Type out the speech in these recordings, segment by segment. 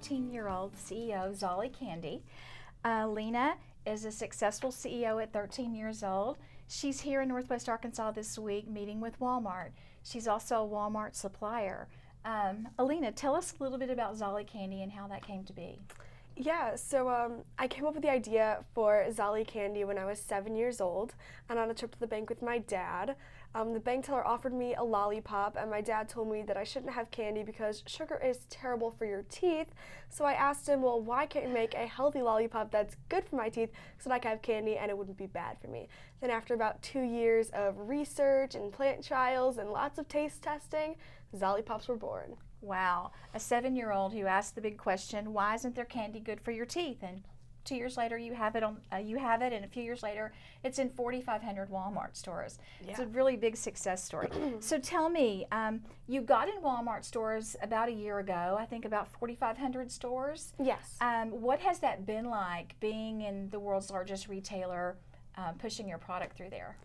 13-year-old CEO of Zolli Candy. Alina is a successful CEO at 13 years old. She's here in Northwest Arkansas this week meeting with Walmart. She's also a Walmart supplier. Alina, tell us a little bit about Zolli Candy and how that came to be. Yeah, so I came up with the idea for Zolli Candy when I was 7 years old and on a trip to the bank with my dad. The bank teller offered me a lollipop, and my dad told me that I shouldn't have candy because sugar is terrible for your teeth. So I asked him, well, why can't you make a healthy lollipop that's good for my teeth so that I can have candy and it wouldn't be bad for me? Then after about 2 years of research and plant trials and lots of taste testing, ZOLLIPOPS were born. Wow, a 7-year-old who asked the big question, why isn't there candy good for your teeth? And 2 years later, you have it, and a few years later, it's in 4,500 Walmart stores. Yeah. It's a really big success story. So tell me, you got in Walmart stores about a year ago, I think about 4,500 stores. Yes. What has that been like, being in the world's largest retailer, pushing your product through there?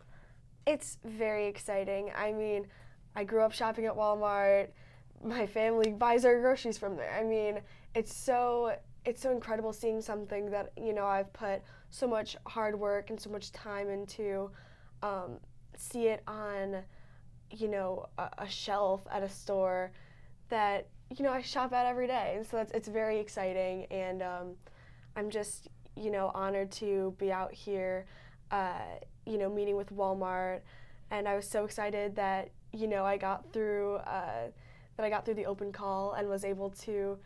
It's very exciting. I mean, I grew up shopping at Walmart. My family buys our groceries from there. I mean, it's so incredible seeing something that, I've put so much hard work and so much time into, see it on, a shelf at a store that, I shop at every day. And so it's very exciting, and I'm just, honored to be out here, meeting with Walmart. And I was so excited that, I got through the open call and was able to,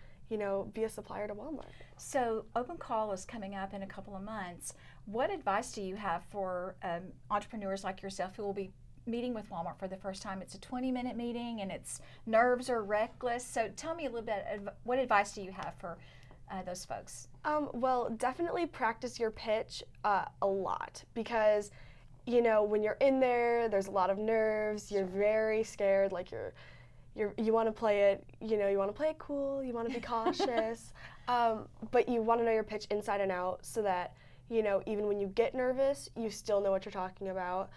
be a supplier to Walmart. So open call is coming up in a couple of months. What advice do you have for entrepreneurs like yourself who will be meeting with Walmart for the first time? It's a 20-minute meeting and its nerves are reckless. So tell me a little bit, what advice do you have for those folks? Well, definitely practice your pitch a lot, because when you're in there, there's a lot of nerves. You're very scared, like you want to play it, you want to play it cool, you want to be cautious, but you want to know your pitch inside and out so that, even when you get nervous, you still know what you're talking about.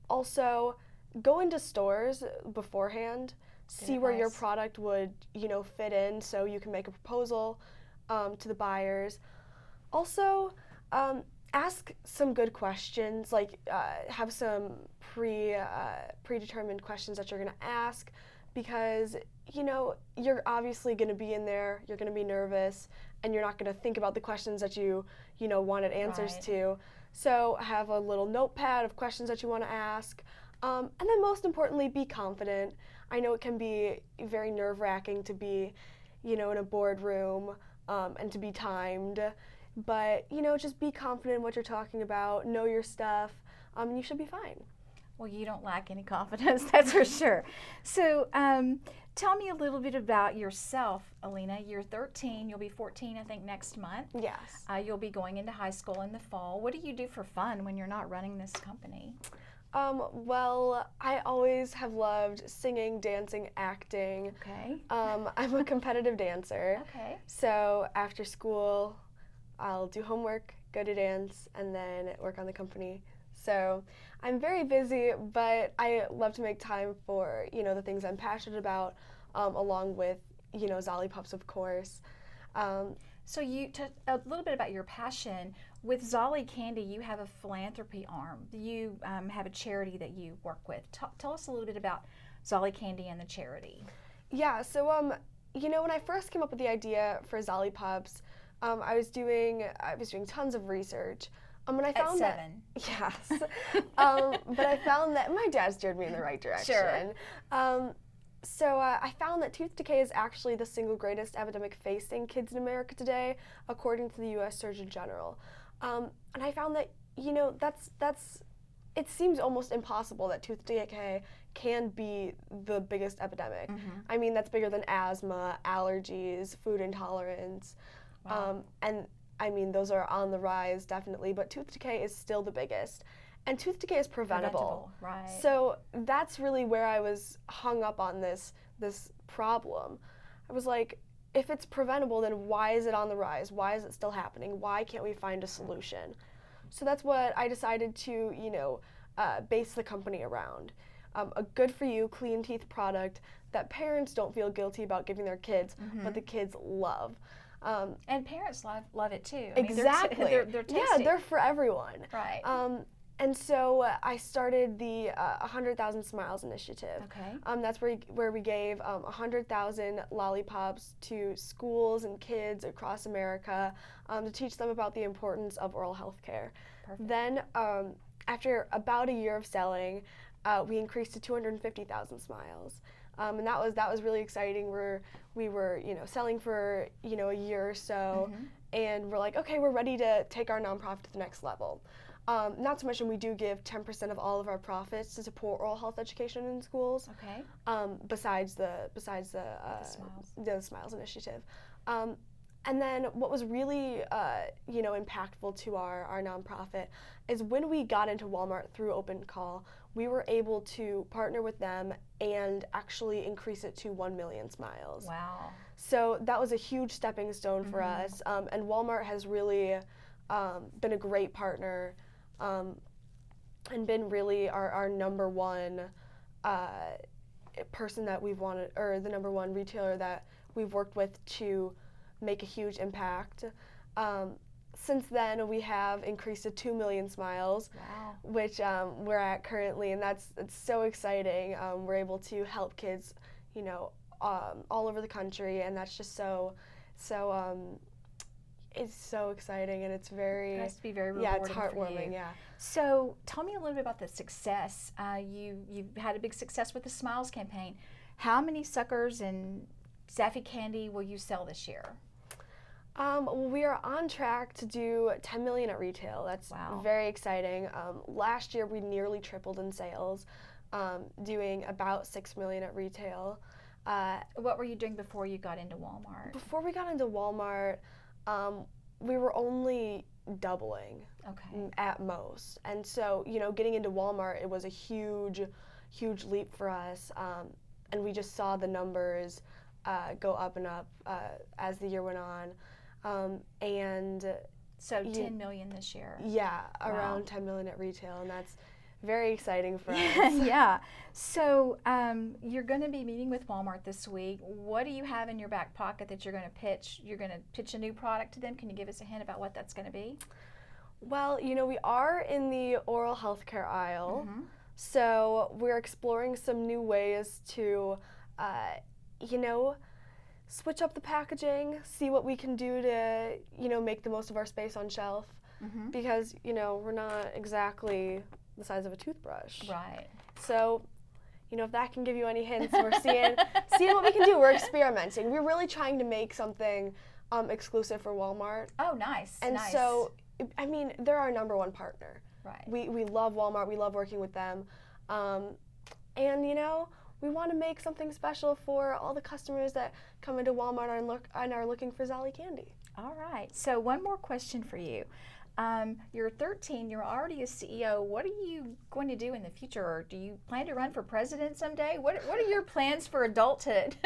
Also, go into stores beforehand, see where your product would, fit in so you can make a proposal to the buyers. Also, ask some good questions, like have some predetermined questions that you're going to ask, because you're obviously going to be in there, you're going to be nervous, and you're not going to think about the questions that you wanted answers to. So have a little notepad of questions that you want to ask, and then most importantly, be confident. I know it can be very nerve-wracking to be in a boardroom and to be timed, but just be confident in what you're talking about, know your stuff, and you should be fine. Well, you don't lack any confidence, that's for sure. So tell me a little bit about yourself, Alina. You're 13, you'll be 14, I think, next month. Yes. You'll be going into high school in the fall. What do you do for fun when you're not running this company? Well, I always have loved singing, dancing, acting. Okay. I'm a competitive dancer. Okay. So after school, I'll do homework, go to dance, and then work on the company. So I'm very busy, but I love to make time for, the things I'm passionate about, along with, ZOLLIPOPS, of course. So a little bit about your passion. With Zolli Candy, you have a philanthropy arm. You have a charity that you work with. Tell us a little bit about Zolli Candy and the charity. Yeah, so, when I first came up with the idea for ZOLLIPOPS, I was doing tons of research. And I found at 7. Yes. But I found that my dad steered me in the right direction. Sure. So I found that tooth decay is actually the single greatest epidemic facing kids in America today, according to the U.S. Surgeon General. And I found that, it seems almost impossible that tooth decay can be the biggest epidemic. Mm-hmm. I mean, that's bigger than asthma, allergies, food intolerance. Wow. And I mean, those are on the rise, definitely, but tooth decay is still the biggest. And tooth decay is preventable. Right. So that's really where I was hung up on this problem. I was like, if it's preventable, then why is it on the rise? Why is it still happening? Why can't we find a solution? So that's what I decided to, base the company around. a good-for-you, clean teeth product that parents don't feel guilty about giving their kids, but the kids love. And parents love it too. Exactly. They're tasty. Yeah, they're for everyone. Right. And so I started the 100,000 Smiles initiative. Okay. That's where we gave 100,000 lollipops to schools and kids across America to teach them about the importance of oral health care. Perfect. Then, after about a year of selling, we increased to 250,000 Smiles. And that was really exciting. We were selling for a year or so, and we're like, okay, we're ready to take our nonprofit to the next level. Not to mention, we do give 10% of all of our profits to support oral health education in schools. Okay. Besides the Smiles initiative. And then what was really impactful to our nonprofit is when we got into Walmart through Open Call, we were able to partner with them and actually increase it to 1 million Smiles. Wow. So that was a huge stepping stone for us, and Walmart has really been a great partner and been really our number one person that we've wanted, or the number one retailer that we've worked with to make a huge impact. Since then, we have increased to 2 million Smiles, wow, which we're at currently, and it's so exciting. We're able to help kids, all over the country, and that's just so it's so exciting, and it's very it has to be very rewarding. Yeah, it's heartwarming. Yeah. So tell me a little bit about the success. You had a big success with the Smiles campaign. How many suckers and Zaffy candy will you sell this year? We are on track to do 10 million at retail. That's very exciting. Last year we nearly tripled in sales, doing about 6 million at retail. What were you doing before you got into Walmart? Before we got into Walmart, we were only doubling at most. And so, getting into Walmart, it was a huge leap for us. And we just saw the numbers go up and up as the year went on. And so 10 million this year. Yeah, around 10 million at retail, and that's very exciting for us. Yeah. So you're going to be meeting with Walmart this week. What do you have in your back pocket that you're going to pitch? You're going to pitch a new product to them. Can you give us a hint about what that's going to be? Well, we are in the oral health care aisle, so we're exploring some new ways to, switch up the packaging, see what we can do to, make the most of our space on shelf, because, we're not exactly the size of a toothbrush. Right. So, if that can give you any hints, we're seeing what we can do. We're experimenting. We're really trying to make something exclusive for Walmart. Oh, nice. And so, they're our number one partner. Right. We love Walmart. We love working with them. And, we want to make something special for all the customers that come into Walmart and are looking for Zolli candy. All right. So one more question for you. You're 13. You're already a CEO. What are you going to do in the future? Or do you plan to run for president someday? What are your plans for adulthood?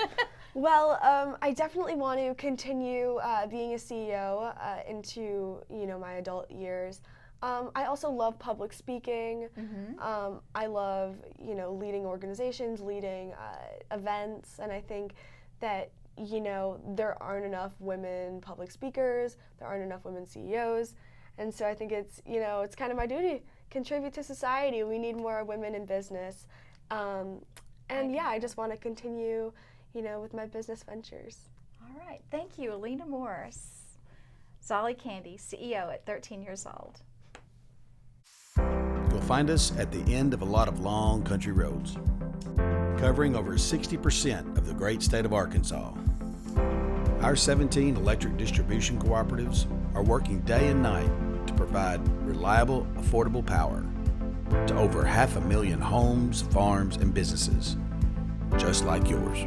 Well, I definitely want to continue being a CEO into my adult years. I also love public speaking. I love, leading organizations, leading events, and I think that, there aren't enough women public speakers, there aren't enough women CEOs, and so I think it's, it's kind of my duty to contribute to society. We need more women in business. I just want to continue, with my business ventures. All right. Thank you, Alina Morse, Zolli Candy, CEO at 13 years old. You'll find us at the end of a lot of long country roads, covering over 60% of the great state of Arkansas. Our 17 electric distribution cooperatives are working day and night to provide reliable, affordable power to over 500,000 homes, farms, and businesses, just like yours.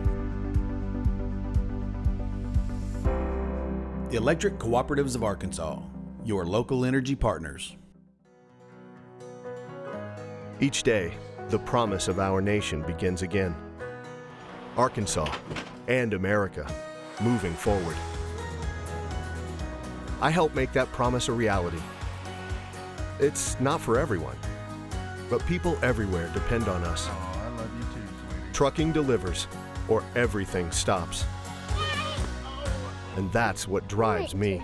The Electric Cooperatives of Arkansas, your local energy partners. Each day, the promise of our nation begins again. Arkansas and America, moving forward. I help make that promise a reality. It's not for everyone, but people everywhere depend on us. Oh, I Love you too, sweetie. Trucking delivers, or everything stops. And that's what drives me.